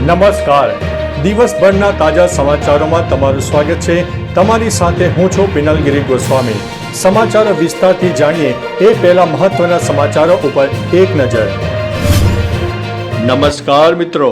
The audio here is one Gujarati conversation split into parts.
નમસ્કાર, દિવસભરના તાજા સમાચારોમાં તમારું સ્વાગત છે। તમારી સાથે હું છું પિનલગીરી ગોસ્વામી। સમાચારો વિસ્તારથી જાણીએ એ પહેલા મહત્વના સમાચારો ઉપર એક નજર। નમસ્કાર મિત્રો,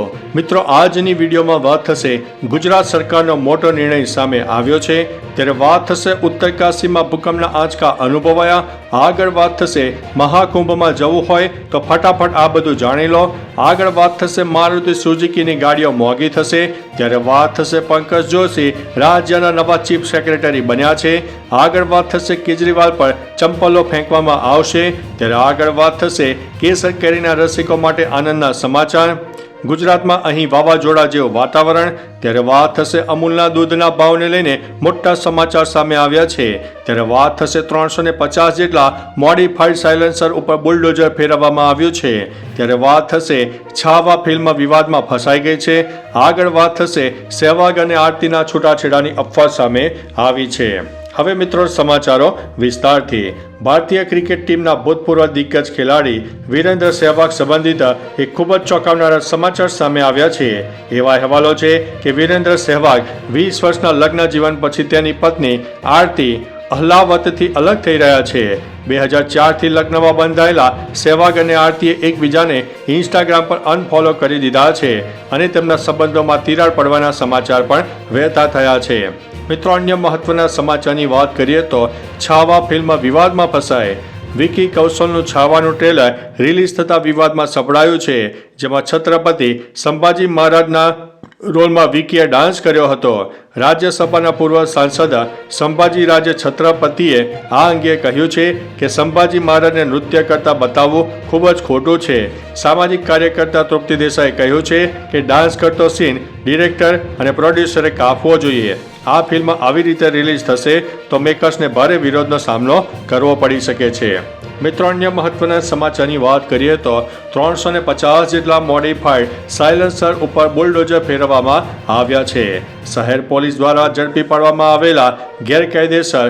આજની વિડીયોમાં વાત થશે ગુજરાત સરકારનો મોટો નિર્ણય સામે આવ્યો છે, ત્યારે વાત થશે ઉત્તરકાશીમાં ભૂકંપના આંચકા અનુભવાયા। આગળ વાત થશે મહાકુંભમાં જવું હોય તો ફટાફટ આ બધું જાણી લો। આગળ વાત થશે મારુતિ સુઝુકીની ગાડીઓ મોંઘી થશે, ત્યારે વાત થશે પંકજ જોશી રાજ્યના નવા ચીફ સેક્રેટરી બન્યા છે। આગળ વાત થશે કેજરીવાલ પર ચંપલો ફેંકવામાં આવશે, ત્યારે આગળ વાત થશે કેસર કેરીના રસિકો માટે આનંદના સમાચાર। ગુજરાતમાં અહીં વાવાઝોડા જેવું વાતાવરણ, ત્યારે વાત થશે અમૂલના દૂધના ભાવને લઈને મોટા સમાચાર સામે આવ્યા છે, ત્યારે વાત થશે 350 જેટલા મોડિફાઈડ સાયલેન્સર ઉપર બુલડોઝર ફેરવવામાં આવ્યું છે, ત્યારે વાત થશે છાવા ફિલ્મ વિવાદમાં ફસાઈ ગઈ છે। આગળ વાત થશે સહેવાગ અને આરતીના છૂટાછેડાની અફવા સામે આવી છે। હવે મિત્રો સમાચારો વિસ્તારથી। ભારતીય ક્રિકેટ ટીમના ભૂતપૂર્વ દિગ્ગજ ખેલાડી વિરેન્દ્ર સહેવાગ સંબંધિત એક ખૂબ જ ચોંકાવનારા સમાચાર સામે આવ્યા છે। એવા અહેવાલો છે કે વિરેન્દ્ર સહેવાગ 20 વર્ષના લગ્ન જીવન પછી તેની પત્ની આરતી અહલાવતથી અલગ થઈ રહ્યા છે। 2004થી લગ્નમાં બંધાયેલા સહેવાગ અને આરતીએ એકબીજાને ઇન્સ્ટાગ્રામ પર અનફોલો કરી દીધા છે અને તેમના સંબંધોમાં તિરાડ પડવાના સમાચાર પણ વહેતા થયા છે। મિત્રો, અન્ય મહત્વના સમાચારની વાત કરીએ તો છાવા ફિલ્મ વિવાદમાં ફસાય। વિકી કૌશલનું છાવાનું ટ્રેલર રિલીઝ થતા વિવાદમાં સપડાયું છે, જેમાં છત્રપતિ સંભાજી મહારાજના રોલમાં વિકીએ ડાન્સ કર્યો હતો। રાજ્યસભાના પૂર્વ સાંસદ સંભાજી રાજે છત્રપતિએ આ અંગે કહ્યું છે કે સંભાજી મહારાજને નૃત્ય કરતા બતાવવું ખૂબ જ ખોટું છે। સામાજિક કાર્યકર્તા તૃપ્તિ દેસાઈએ કહ્યું છે કે ડાન્સ કરતો સીન ડિરેક્ટર અને પ્રોડ્યુસરે કાપવો જોઈએ। આ ફિલ્મ આવી રીતે રિલીઝ થશે તો મેકર્સને ભારે વિરોધનો સામનો કરવો પડી શકે છે। મિત્રો, અન્ય મહત્વના સમાચારની વાત કરીએ તો 350 જેટલા મોડિફાઈડ સાયલેન્સર ઉપર બુલડોઝર ફેરવવામાં આવ્યા છે। શહેર પોલીસ દ્વારા ઝડપી પાડવામાં આવેલા ગેરકાયદેસર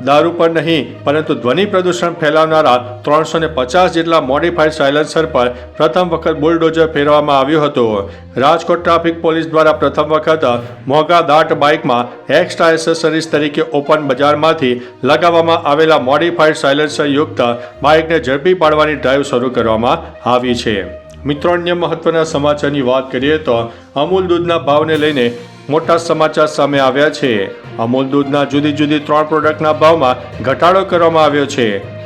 દારૂ પર નહીં પરંતુ ધ્વનિ પ્રદૂષણ ફેલાવનારા 350 જેટલા મોડિફાઈડ સાયલેન્સર પર પ્રથમ વખત બુલડોઝર ફેરવવામાં આવ્યું હતું। રાજકોટ ટ્રાફિક પોલીસ દ્વારા પ્રથમ વખત મોંઘા દાટ બાઇકમાં એક્સ્ટ્રા એસેસરીઝ તરીકે ઓપન બજારમાંથી લગાવવામાં આવેલા મોડિફાઈડ સાયલેન્સર યુક્ત બાઇકને ઝડપી પાડવાની ડ્રાઈવ શરૂ કરવામાં આવી છે। મિત્રો, અન્ય મહત્વના સમાચારની વાત કરીએ તો અમૂલ દૂધના ભાવને લઈને મોટા સમાચાર સામે આવ્યા છે। અમૂલ દૂધના જુદી જુદી 3 પ્રોડક્ટના ભાવમાં ઘટાડો કરવામાં આવ્યો છે।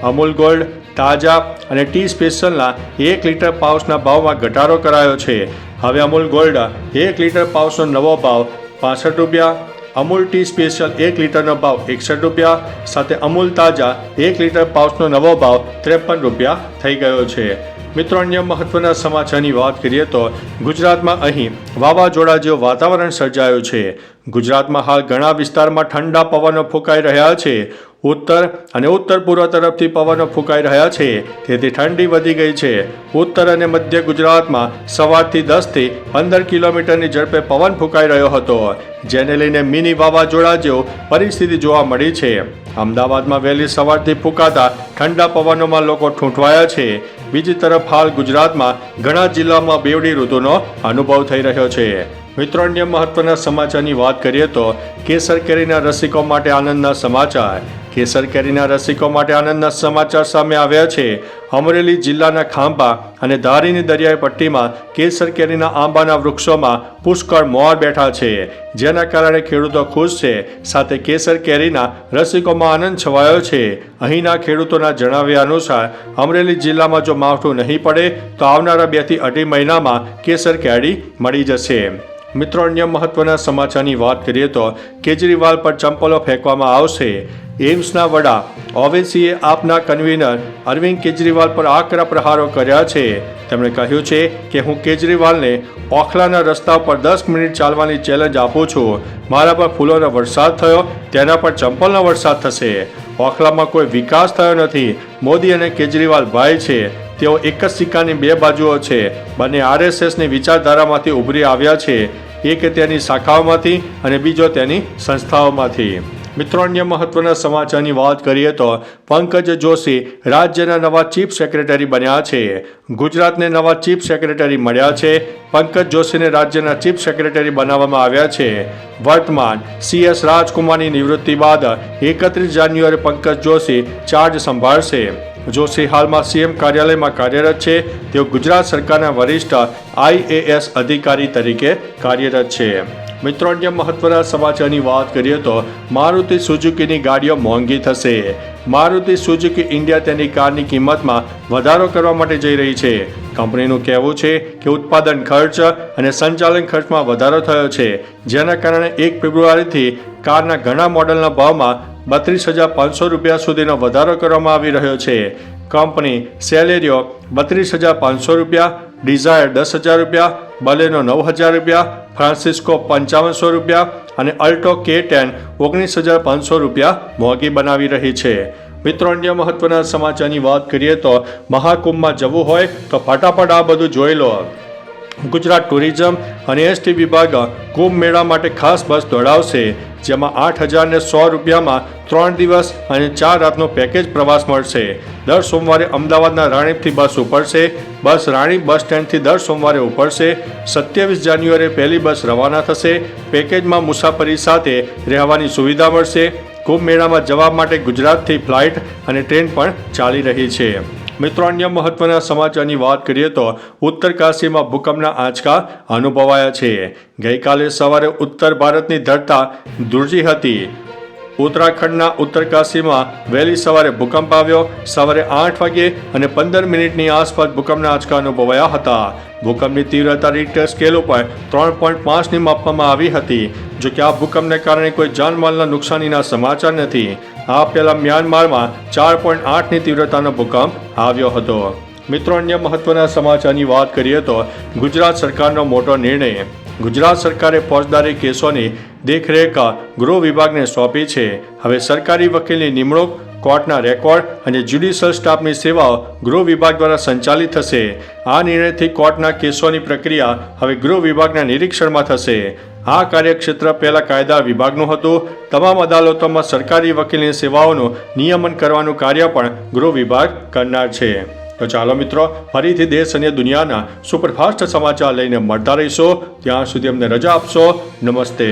અમૂલ ગોલ્ડ, તાજા અને ટી સ્પેશિયલના 1 લીટર પાઉચના ભાવમાં ઘટાડો કરાયો છે। હવે અમૂલ ગોલ્ડ 1 લીટર પાઉચનો નવો ભાવ 65 રૂપિયા, અમૂલ ટી સ્પેશિયલ 1 લીટરનો ભાવ 61 રૂપિયા સાથે અમૂલ તાજા 1 લીટર પાઉચનો નવો ભાવ 53 રૂપિયા થઈ ગયો છે। મિત્રો, અન્ય મહત્વના સમાચારની વાત કરીએ તો ગુજરાતમાં અહીં વાવાઝોડા જેવું વાતાવરણ સર્જાયું છે। ગુજરાતમાં હાલ ઘણા વિસ્તારમાં ઠંડા પવનો ફૂંકાઈ રહ્યા છે। ઉત્તર અને ઉત્તર પૂર્વ તરફથી પવનો ફૂંકાઈ રહ્યા છે, તેથી ઠંડી વધી ગઈ છે। ઉત્તર અને મધ્ય ગુજરાતમાં સવારથી 10થી 15 કિલોમીટરની ઝડપે પવન ફૂંકાઈ રહ્યો હતો, જેને લઈને મિની વાવાઝોડા જેવું પરિસ્થિતિ જોવા મળી છે। અમદાવાદમાં વહેલી સવારથી ફૂંકાતા ઠંડા પવનોમાં લોકો ઠૂંઠવાયા છે। બીજી તરફ હાલ ગુજરાતમાં ઘણા જિલ્લામાં બેવડી ઋતુનો અનુભવ થઈ રહ્યો છે। મિત્રો, અન્ય મહત્વના સમાચારની વાત કરીએ તો કેસર કેરીના રસિકો માટે આનંદના સમાચાર। કેસર કેરીના રસિકો માટે આનંદના સમાચાર સામે આવ્યા છે। અમરેલી જિલ્લાના ખાંભા અને ધારીની દરિયાઈ પટ્ટીમાં કેસર કેરીના આંબાના વૃક્ષોમાં પુષ્કળ મોર બેઠા છે, જેના કારણે ખેડૂતો ખુશ છે, સાથે કેસર કેરીના રસિકોમાં આનંદ છવાયો છે। અહીંના ખેડૂતોના જણાવ્યા અનુસાર અમરેલી જિલ્લામાં જો માવઠું નહીં પડે તો આવનારા 2 થી 2.5 મહિનામાં કેસર કેરી મળી જશે। મિત્રો, અન્ય મહત્વના સમાચારની વાત કરીએ તો કેજરીવાલ પર ચંપલો ફેંકવામાં આવશે। એમ્સના વડા ઓવેસીએ આપના કન્વીનર અરવિંદ કેજરીવાલ પર આકરા પ્રહારો કર્યા છે। તેમણે કહ્યું છે કે હું કેજરીવાલને ઓખલાના રસ્તા પર 10 મિનિટ ચાલવાની ચેલેન્જ આપું છું। મારા પર ફૂલોનો વરસાદ થયો, તેના પર ચંપલનો વરસાદ થશે। ઓખલામાં કોઈ વિકાસ થયો નથી। મોદી અને કેજરીવાલ ભાઈ છે, તેઓ એક જ સિક્કાની 2 બાજુઓ છે। બંને આરએસએસની વિચારધારામાંથી ઉભરી આવ્યા છે, એક તેની શાખાઓમાંથી અને બીજો તેની સંસ્થાઓમાંથી। મિત્રો અન્ય મહત્વના સમાચારની વાત કરીએ તો પંકજ જોશી રાજ્યના નવા ચીફ સેક્રેટરી બન્યા છે. ગુજરાતને નવા ચીફ સેક્રેટરી મળ્યા છે. પંકજ જોશીને રાજ્યના ચીફ સેક્રેટરી બનાવવામાં આવ્યા છે. વર્તમાન CS રાજકુમારની નિવૃત્તિ બાદ 31 જાન્યુઆરી પંકજ જોશી ચાર્જ સંભાળશે. જોશી હાલમાં CM કાર્યાલયમાં કાર્યરત છે. તેઓ ગુજરાત સરકારના વરિષ્ઠ IAS અધિકારી તરીકે કાર્યરત છે. મિત્રો અન્ય મહત્વના સમાચારની વાત કરીએ તો મારુતિ સુઝુકીની ગાડીઓ મોંઘી થશે. મારુતિ સુઝુકી ઇન્ડિયા તેની કારની કિંમતમાં વધારો કરવા માટે જઈ રહી છે. કંપનીનું કહેવું છે કે ઉત્પાદન ખર્ચ અને સંચાલન ખર્ચમાં વધારો થયો છે, જેના કારણે 1 ફેબ્રુઆરીથી કારના ઘણા મોડલના ભાવમાં 32,500 રૂપિયા સુધીનો વધારો કરવામાં આવી રહ્યો છે. કંપની સેલેરિયો 32,500 રૂપિયા, ડિઝાયર 10,000 રૂપિયા, બલેનો 9,000 રૂપિયા, ફ્રાન્સિસ્કો 5500 રૂપિયા અને અલ્ટો K10 19,500 રૂપિયા મોંઘી બનાવી રહી છે. મિત્રો અન્ય મહત્વના સમાચારની વાત કરીએ તો મહાકુંભમાં જવું હોય તો ફટાફટ આ બધું જોઈ લો. ગુજરાત ટુરિઝમ અને ST વિભાગ કુંભ મેળા માટે ખાસ બસ દોડાવશે, જેમાં 8,100 રૂપિયામાં 3 દિવસ અને 4 રાતનો પેકેજ પ્રવાસ મળશે. દર સોમવારે અમદાવાદના રાણીપથી બસ ઉપડશે. બસ રાણી બસ સ્ટેન્ડથી દર સોમવારે ઉપડશે. 27 જાન્યુઆરીએ પહેલી બસ રવાના થશે. પેકેજમાં મુસાફરી સાથે રહેવાની સુવિધા મળશે. કુંભ મેળામાં જવા માટે ગુજરાતથી ફ્લાઇટ અને ટ્રેન પણ ચાલી રહી છે. મિત્રો અન્ય મહત્વના સમાચારની વાત કરીએ તો ઉત્તરકાશીમાં ભૂકંપના આંચકા અનુભવાયા છે. ગઈકાલે સવારે ઉત્તર ભારતની ધરતા ધ્રુજી હતી. ઉત્તરાખંડના ઉત્તરકાશીમાં વહેલી સવારે ભૂકંપ આવ્યો. સવારે 8 વાગે અને 15 મિનિટની આસપાસ ભૂકંપના આંચકા અનુભવાયા હતા. ભૂકંપની તીવ્રતા રિક્ટર સ્કેલ ઉપર 3.5ની માપવામાં આવી હતી. જો કે આ ભૂકંપને કારણે કોઈ જાનમાલના નુકસાનીના સમાચાર નથી. આ પહેલા મ્યાનમારમાં 4.8ની તીવ્રતાનો ભૂકંપ આવ્યો હતો. મિત્રો અન્ય મહત્વના સમાચારની વાત કરીએ તો ગુજરાત સરકારનો મોટો નિર્ણય. ગુજરાત સરકારે ફોજદારી કેસોની દેખરેખ ગૃહ વિભાગને સોંપી છે. હવે સરકારી વકીલની નિમણૂક, કોર્ટના રેકોર્ડ અને જ્યુડિશિયલ સ્ટાફની સેવાઓ ગૃહ વિભાગ દ્વારા સંચાલિત થશે. આ નિર્ણયથી કોર્ટના કેસોની પ્રક્રિયા હવે ગૃહ વિભાગના નિરીક્ષણમાં થશે. આ કાર્યક્ષેત્ર પહેલા કાયદા વિભાગનું હતું. તમામ અદાલતોમાં સરકારી વકીલની સેવાઓનું નિયમન કરવાનું કાર્ય પણ ગૃહ વિભાગ કરનાર છે. તો ચાલો મિત્રો, ફરીથી દેશ અને દુનિયાના સુપરફાસ્ટ સમાચાર લઈને મળતા રહીશો. ત્યાં સુધી અમને રજા આપશો. નમસ્તે.